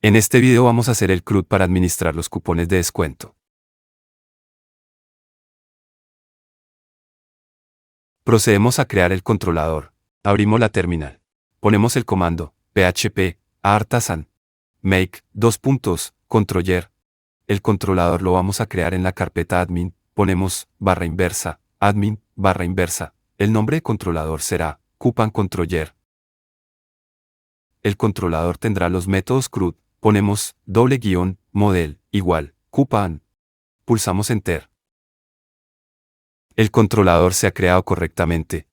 En este video vamos a hacer el CRUD para administrar los cupones de descuento. Procedemos a crear el controlador. Abrimos la terminal. Ponemos el comando php artisan make controller. El controlador lo vamos a crear en la carpeta admin. Ponemos /inversa admin /inversa. El nombre de controlador será coupon controller. El controlador tendrá los métodos CRUD. Ponemos _model igual coupon. Pulsamos Enter. El controlador se ha creado correctamente.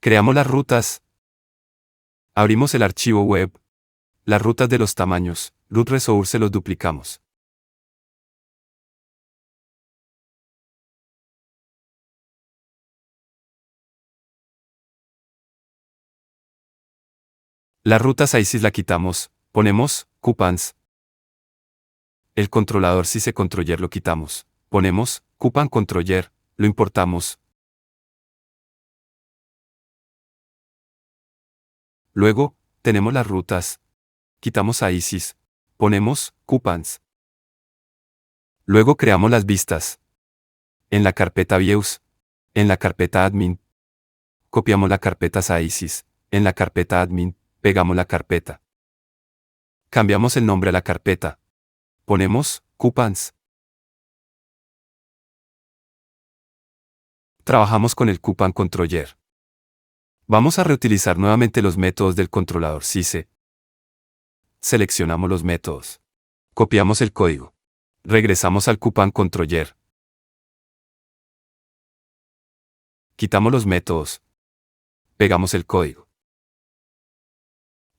Creamos las rutas. Abrimos el archivo web. Las rutas de los tamaños, root resource los duplicamos. Las rutas ISIS la quitamos, ponemos coupons. El controlador CICE controller lo quitamos, ponemos coupon controller, lo importamos. Luego, tenemos las rutas. Quitamos a ISIS, ponemos coupons. Luego creamos las vistas. En la carpeta Views, en la carpeta Admin. Copiamos la carpeta ISIS, en la carpeta Admin, pegamos la carpeta. Cambiamos el nombre a la carpeta. Ponemos coupons. Trabajamos con el coupon controller. Vamos a reutilizar nuevamente los métodos del controlador CICE. Seleccionamos los métodos. Copiamos el código. Regresamos al coupon controller. Quitamos los métodos. Pegamos el código.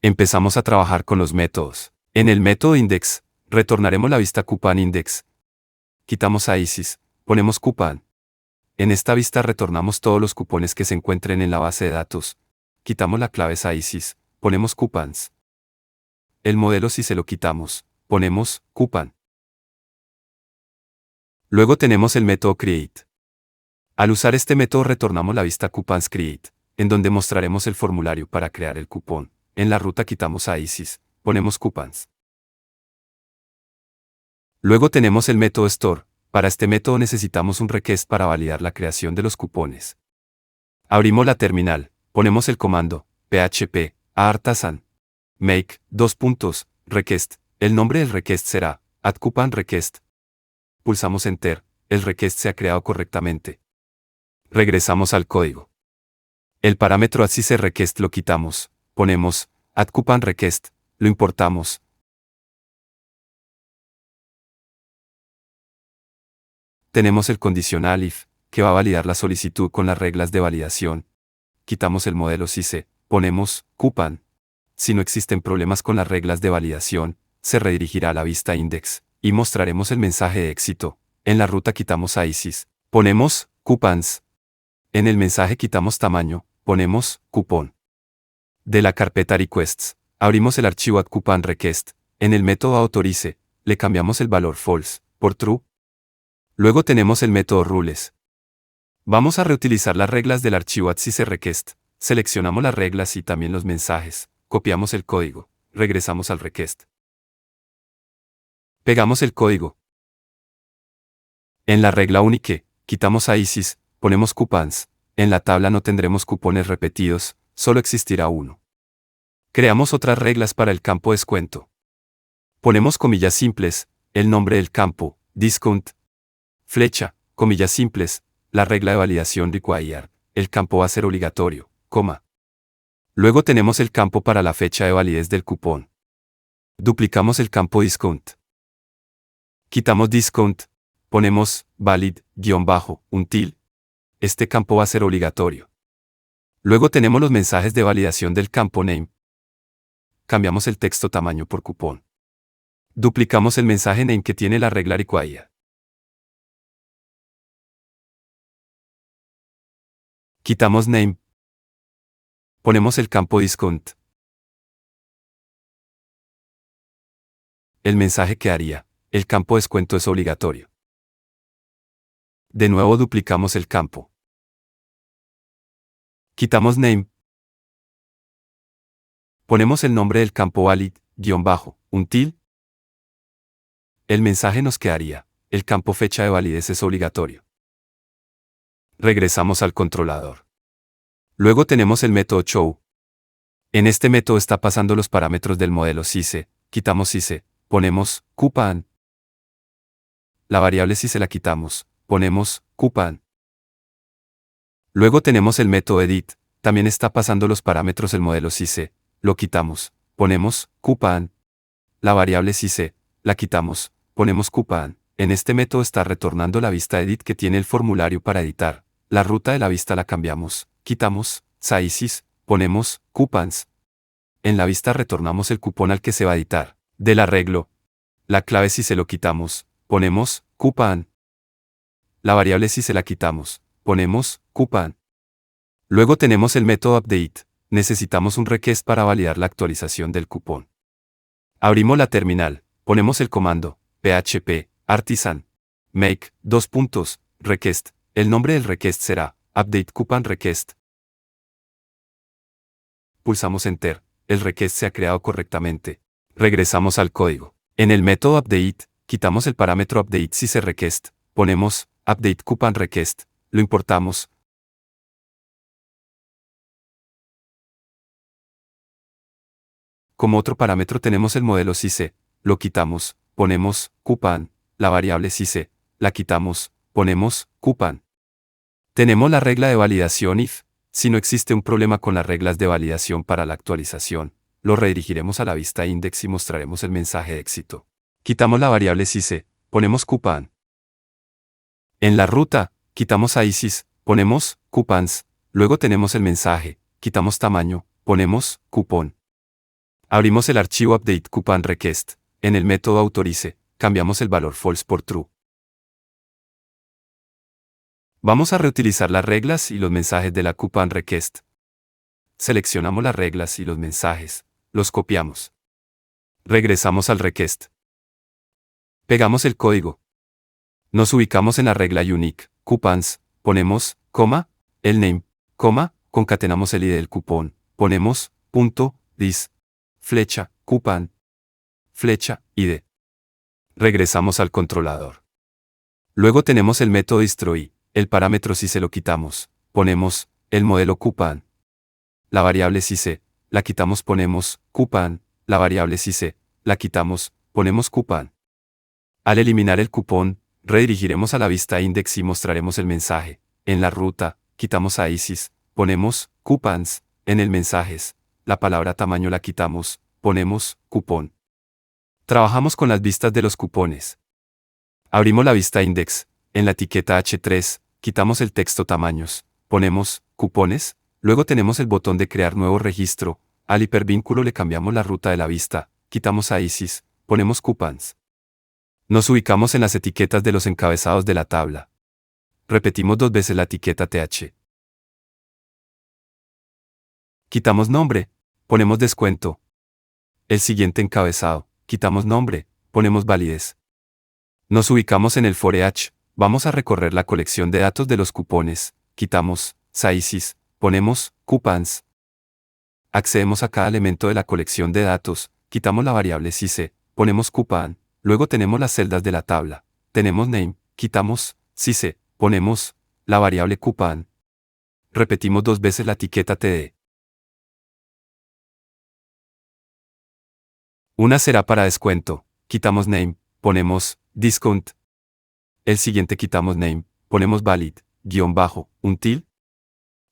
Empezamos a trabajar con los métodos. En el método index, retornaremos la vista coupon index. Quitamos a ISIS, ponemos coupon. En esta vista retornamos todos los cupones que se encuentren en la base de datos. Quitamos la clave ISIS, ponemos coupons. El modelo si se lo quitamos, ponemos coupon. Luego tenemos el método create. Al usar este método retornamos la vista coupons create, en donde mostraremos el formulario para crear el cupón. En la ruta quitamos a ISIS, ponemos coupons. Luego tenemos el método store. Para este método necesitamos un request para validar la creación de los cupones. Abrimos la terminal, ponemos el comando php artisan make request. El nombre del request será @coupon_request. Pulsamos Enter, el request se ha creado correctamente. Regresamos al código. El parámetro @request lo quitamos, ponemos @coupon_request, lo importamos. Tenemos el condicional if, que va a validar la solicitud con las reglas de validación. Quitamos el modelo CICE, ponemos coupon. Si no existen problemas con las reglas de validación, se redirigirá a la vista index, y mostraremos el mensaje de éxito. En la ruta quitamos a ISIS, ponemos coupons. En el mensaje quitamos tamaño, ponemos cupón. De la carpeta requests, abrimos el archivo @coupon_request. En el método autorice, le cambiamos el valor false por true. Luego tenemos el método rules. Vamos a reutilizar las reglas del archivo @request. Seleccionamos las reglas y también los mensajes, copiamos el código, regresamos al request. Pegamos el código. En la regla unique, quitamos a ISIS, ponemos coupons. En la tabla no tendremos cupones repetidos, solo existirá uno. Creamos otras reglas para el campo descuento. Ponemos comillas simples, el nombre del campo, discount. Flecha, comillas simples, la regla de validación required, el campo va a ser obligatorio, coma. Luego tenemos el campo para la fecha de validez del cupón. Duplicamos el campo discount. Quitamos discount, ponemos valid_until. Este campo va a ser obligatorio. Luego tenemos los mensajes de validación del campo name. Cambiamos el texto tamaño por cupón. Duplicamos el mensaje name que tiene la regla required. Quitamos name. Ponemos el campo discount. El mensaje quedaría: el campo descuento es obligatorio. De nuevo duplicamos el campo. Quitamos name. Ponemos el nombre del campo valid_until. el mensaje nos quedaría, el campo fecha de validez es obligatorio. Regresamos al controlador. Luego tenemos el método show. En este método está pasando los parámetros del modelo SICE, quitamos SICE, ponemos coupon. La variable SICE la quitamos, ponemos coupon. Luego tenemos el método edit, también está pasando los parámetros del modelo SICE, lo quitamos, ponemos coupon. La variable SICE, la quitamos, ponemos coupon. En este método está retornando la vista edit que tiene el formulario para editar. La ruta de la vista la cambiamos, quitamos sizes, ponemos coupons. En la vista retornamos el cupón al que se va a editar. Del arreglo, la clave SICE lo quitamos, ponemos coupon. La variable SICE la quitamos, ponemos coupon. Luego tenemos el método update. Necesitamos un request para validar la actualización del cupón. Abrimos la terminal, ponemos el comando php artisan make request. El nombre del request será update coupon request. Pulsamos enter. El request se ha creado correctamente. Regresamos al código. En el método update, quitamos el parámetro update SICE request, ponemos update coupon request, lo importamos. Como otro parámetro tenemos el modelo SICE, lo quitamos, ponemos coupon, la variable SICE, la quitamos, ponemos coupon. Tenemos la regla de validación if. Si no existe un problema con las reglas de validación para la actualización, lo redirigiremos a la vista index y mostraremos el mensaje de éxito. Quitamos la variable SICE, ponemos coupon. En la ruta, quitamos ISIS, ponemos coupons. Luego tenemos el mensaje, quitamos tamaño, ponemos cupón. Abrimos el archivo update coupon request. En el método autorice, cambiamos el valor false por true. Vamos a reutilizar las reglas y los mensajes de la coupon request. Seleccionamos las reglas y los mensajes, los copiamos. Regresamos al request. Pegamos el código. Nos ubicamos en la regla unique, coupons, ponemos, coma, el name, coma, concatenamos el ID del cupón, ponemos, punto, this, flecha, coupon, flecha, ID. Regresamos al controlador. Luego tenemos el método destroy, el parámetro SICE lo quitamos, ponemos, el modelo coupon. La variable SICE, la quitamos, ponemos, coupon, la variable SICE, la quitamos, ponemos coupon. Al eliminar el cupón, redirigiremos a la vista index y mostraremos el mensaje. En la ruta, quitamos a ISIS, ponemos coupons. En el mensajes, la palabra tamaño la quitamos, ponemos cupón. Trabajamos con las vistas de los cupones. Abrimos la vista index. En la etiqueta H3, quitamos el texto tamaños, ponemos cupones. Luego tenemos el botón de crear nuevo registro. Al hipervínculo le cambiamos la ruta de la vista, quitamos a ISIS, ponemos coupons. Nos ubicamos en las etiquetas de los encabezados de la tabla. Repetimos 2 veces la etiqueta TH. Quitamos nombre, ponemos descuento. El siguiente encabezado, quitamos nombre, ponemos validez. Nos ubicamos en el for each, vamos a recorrer la colección de datos de los cupones, quitamos sizes, ponemos coupons. Accedemos a cada elemento de la colección de datos, quitamos la variable SICE, ponemos coupon. Luego tenemos las celdas de la tabla. Tenemos name, quitamos SICE, ponemos la variable coupon. Repetimos 2 veces la etiqueta TD. Una será para descuento. Quitamos name, ponemos discount. El siguiente quitamos name, ponemos valid, until.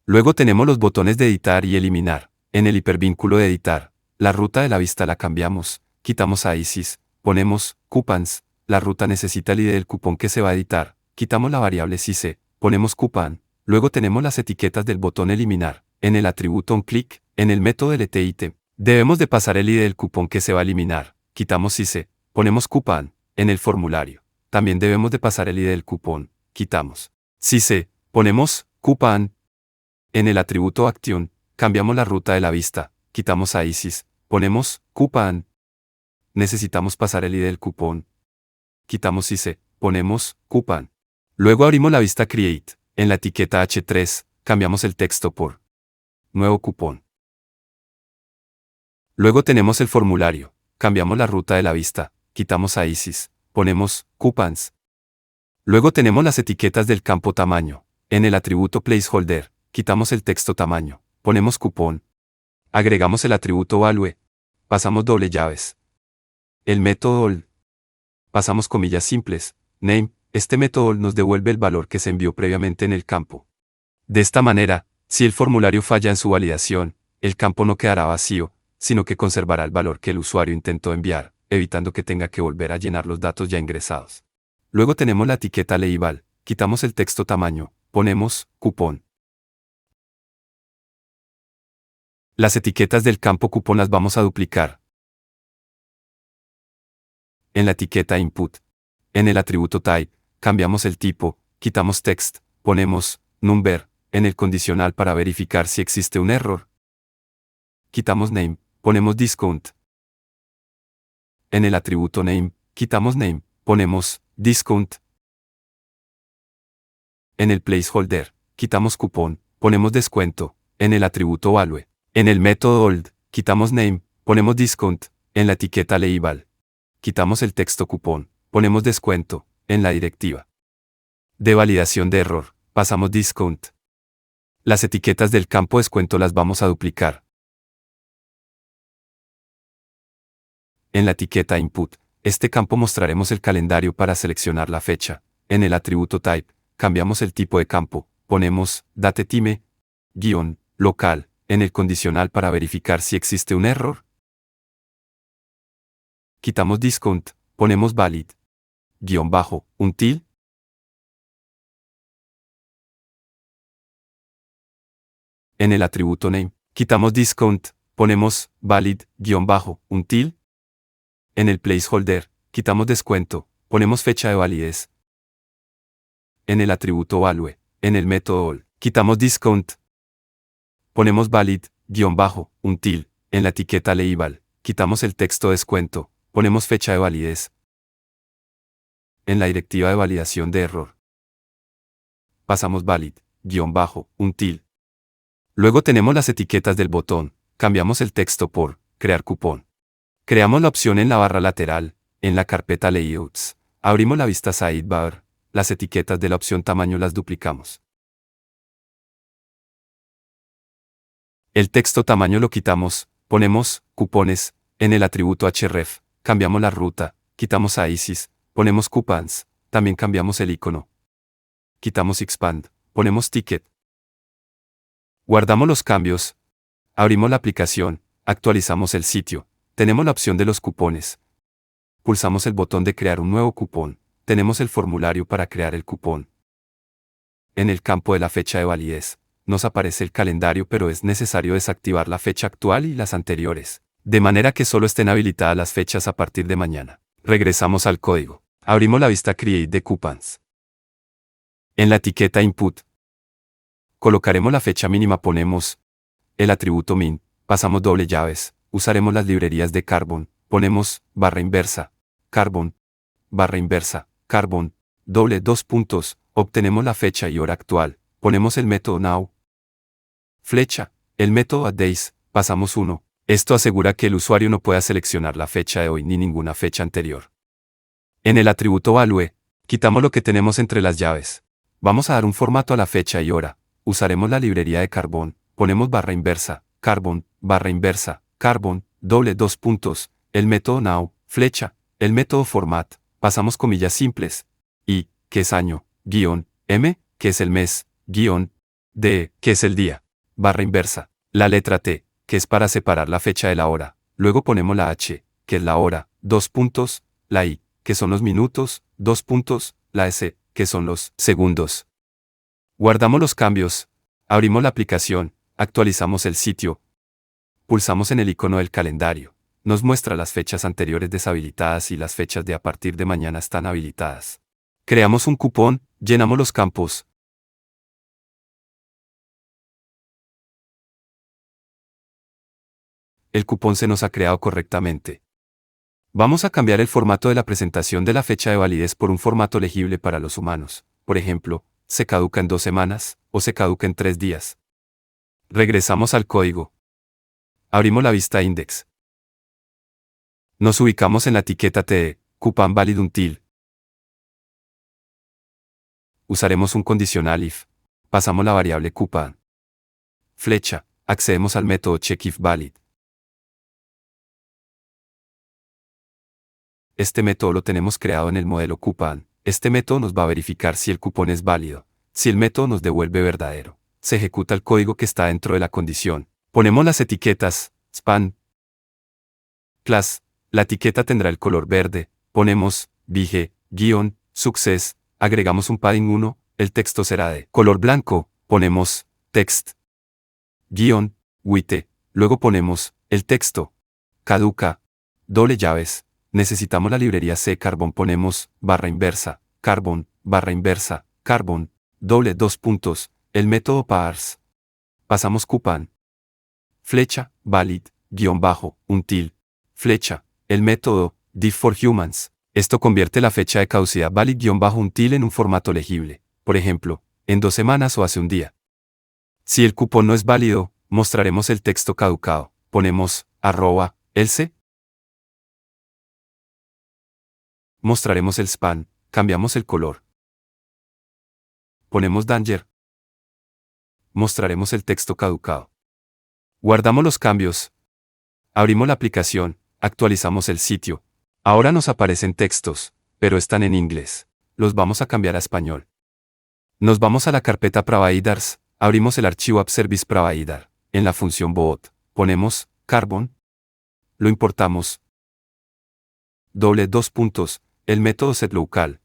Luego tenemos los botones de editar y eliminar. En el hipervínculo de editar, la ruta de la vista la cambiamos, quitamos a ISIS. Ponemos coupons, la ruta necesita el ID del cupón que se va a editar, quitamos la variable SICE, ponemos coupon, luego tenemos las etiquetas del botón eliminar, en el atributo onClick, en el método LTItem, debemos de pasar el ID del cupón que se va a eliminar, quitamos SICE, ponemos coupon, en el formulario, también debemos de pasar el ID del cupón, quitamos SICE, ponemos coupon, en el atributo Action, cambiamos la ruta de la vista, quitamos a ISIS, ponemos coupon. Necesitamos pasar el ID del cupón. Quitamos SICE, ponemos coupon. Luego abrimos la vista Create. En la etiqueta H3, cambiamos el texto por nuevo cupón. Luego tenemos el formulario. Cambiamos la ruta de la vista. Quitamos a ISIS, ponemos coupons. Luego tenemos las etiquetas del campo tamaño. En el atributo placeholder, quitamos el texto tamaño, ponemos cupón. Agregamos el atributo value, pasamos doble llaves. El método old, pasamos comillas simples, name, este método old nos devuelve el valor que se envió previamente en el campo. De esta manera, si el formulario falla en su validación, el campo no quedará vacío, sino que conservará el valor que el usuario intentó enviar, evitando que tenga que volver a llenar los datos ya ingresados. Luego tenemos la etiqueta label, quitamos el texto tamaño, ponemos cupón. Las etiquetas del campo cupón las vamos a duplicar. En la etiqueta input, en el atributo type, cambiamos el tipo, quitamos text, ponemos number, en el condicional para verificar si existe un error. Quitamos name, ponemos discount. En el atributo name, quitamos name, ponemos discount. En el placeholder, quitamos cupón, ponemos descuento. En el atributo value, en el método old, quitamos name, ponemos discount. En la etiqueta label, quitamos el texto cupón, ponemos descuento. En la directiva de validación de error, pasamos discount. Las etiquetas del campo descuento las vamos a duplicar. En la etiqueta input, este campo mostraremos el calendario para seleccionar la fecha. En el atributo type, cambiamos el tipo de campo, ponemos datetime, local, en el condicional para verificar si existe un error. Quitamos discount, ponemos valid, until. En el atributo name, quitamos discount, ponemos valid, until. En el placeholder, quitamos descuento, ponemos fecha de validez. En el atributo value, en el método all, quitamos discount, ponemos valid, until. En la etiqueta label, quitamos el texto descuento, ponemos fecha de validez. En la directiva de validación de error, pasamos valid, until. Luego tenemos las etiquetas del botón, cambiamos el texto por crear cupón. Creamos la opción en la barra lateral, en la carpeta Layouts. Abrimos la vista Sidebar, las etiquetas de la opción tamaño las duplicamos. El texto tamaño lo quitamos, ponemos cupones, en el atributo href, cambiamos la ruta, quitamos a ISIS, ponemos coupons, también cambiamos el icono. Quitamos expand, ponemos ticket. Guardamos los cambios, abrimos la aplicación, actualizamos el sitio, tenemos la opción de los cupones. Pulsamos el botón de crear un nuevo cupón, tenemos el formulario para crear el cupón. En el campo de la fecha de validez, nos aparece el calendario, pero es necesario desactivar la fecha actual y las anteriores, de manera que solo estén habilitadas las fechas a partir de mañana. Regresamos al código. Abrimos la vista Create de Coupons. En la etiqueta Input, colocaremos la fecha mínima, ponemos el atributo min, pasamos doble llaves, usaremos las librerías de Carbon, ponemos barra inversa, Carbon, doble dos puntos, obtenemos la fecha y hora actual, ponemos el método now, flecha, el método addDays, pasamos 1. Esto asegura que el usuario no pueda seleccionar la fecha de hoy ni ninguna fecha anterior. En el atributo value, quitamos lo que tenemos entre las llaves. Vamos a dar un formato a la fecha y hora. Usaremos la librería de Carbon, ponemos barra inversa, Carbon, doble dos puntos, el método now, flecha, el método format, pasamos comillas simples, y, que es año, m, que es el mes, d, que es el día, barra inversa, la letra t, que es para separar la fecha de la hora, luego ponemos la h, que es la hora, dos puntos, la i, que son los minutos, dos puntos, la s, que son los segundos. Guardamos los cambios, abrimos la aplicación, actualizamos el sitio, pulsamos en el icono del calendario, nos muestra las fechas anteriores deshabilitadas y las fechas de a partir de mañana están habilitadas. Creamos un cupón, llenamos los campos. El cupón se nos ha creado correctamente. Vamos a cambiar el formato de la presentación de la fecha de validez por un formato legible para los humanos. Por ejemplo, se caduca en 2 semanas, o se caduca en 3 días. Regresamos al código. Abrimos la vista index. Nos ubicamos en la etiqueta TE, Coupon Valid Until, usaremos un condicional if. Pasamos la variable coupon. Flecha, accedemos al método checkIfValid. Este método lo tenemos creado en el modelo coupon. Este método nos va a verificar si el cupón es válido. Si el método nos devuelve verdadero, se ejecuta el código que está dentro de la condición. Ponemos las etiquetas, span, class, la etiqueta tendrá el color verde, ponemos, big, guión, success, agregamos un padding 1, el texto será de color blanco, ponemos, text, guión, width, luego ponemos, el texto, caduca, doble llaves, necesitamos la librería C Carbon, ponemos, barra inversa, carbon, doble dos puntos, el método parse. Pasamos coupon. Flecha, valid, guión bajo, until. Flecha, el método, diff for humans. Esto convierte la fecha de caducidad valid guión bajo until en un formato legible. Por ejemplo, en 2 semanas o hace un día. Si el cupón no es válido, mostraremos el texto caducado. Ponemos, else. Mostraremos el span, cambiamos el color. Ponemos danger. Mostraremos el texto caducado. Guardamos los cambios. Abrimos la aplicación, actualizamos el sitio. Ahora nos aparecen textos, pero están en inglés. Los vamos a cambiar a español. Nos vamos a la carpeta Providers, abrimos el archivo App Service Provider. En la función bot, ponemos Carbon. Lo importamos. Doble dos puntos, el método setLocal.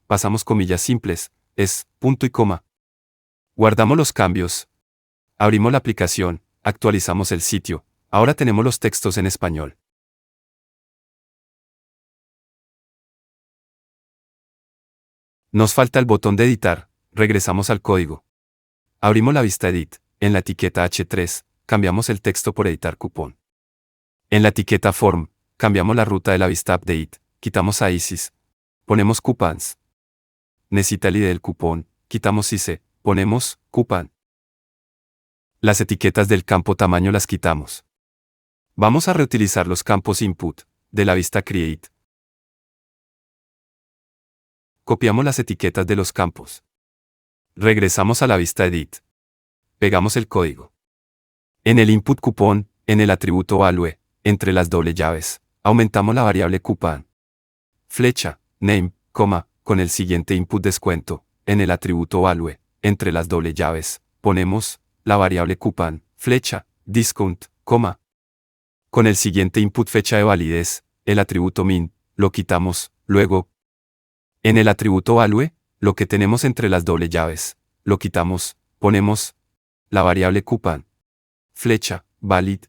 Pasamos comillas simples, es, punto y coma. Guardamos los cambios. Abrimos la aplicación, actualizamos el sitio. Ahora tenemos los textos en español. Nos falta el botón de editar, regresamos al código. Abrimos la vista Edit, en la etiqueta H3, cambiamos el texto por editar cupón. En la etiqueta Form, cambiamos la ruta de la vista Update, quitamos a ISIS, ponemos coupons. Necesita el ID del cupón, quitamos ICE, ponemos coupon. Las etiquetas del campo tamaño las quitamos. Vamos a reutilizar los campos Input, de la vista Create. Copiamos las etiquetas de los campos. Regresamos a la vista Edit. Pegamos el código. En el input cupón, en el atributo value, entre las doble llaves, aumentamos la variable coupon. Flecha, name, con el siguiente input descuento, en el atributo value, entre las doble llaves, ponemos, la variable coupon, flecha, discount, con el siguiente input fecha de validez, el atributo min, lo quitamos, luego, en el atributo value, lo que tenemos entre las doble llaves, lo quitamos, ponemos, la variable coupon, flecha, valid,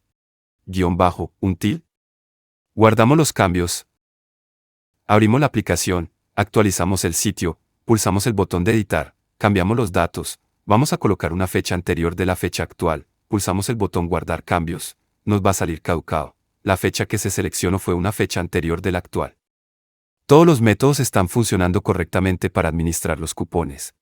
guión bajo, until. Guardamos los cambios. Abrimos la aplicación, actualizamos el sitio, pulsamos el botón de editar, cambiamos los datos, vamos a colocar una fecha anterior de la fecha actual, pulsamos el botón guardar cambios, nos va a salir caducado. La fecha que se seleccionó fue una fecha anterior de la actual. Todos los métodos están funcionando correctamente para administrar los cupones.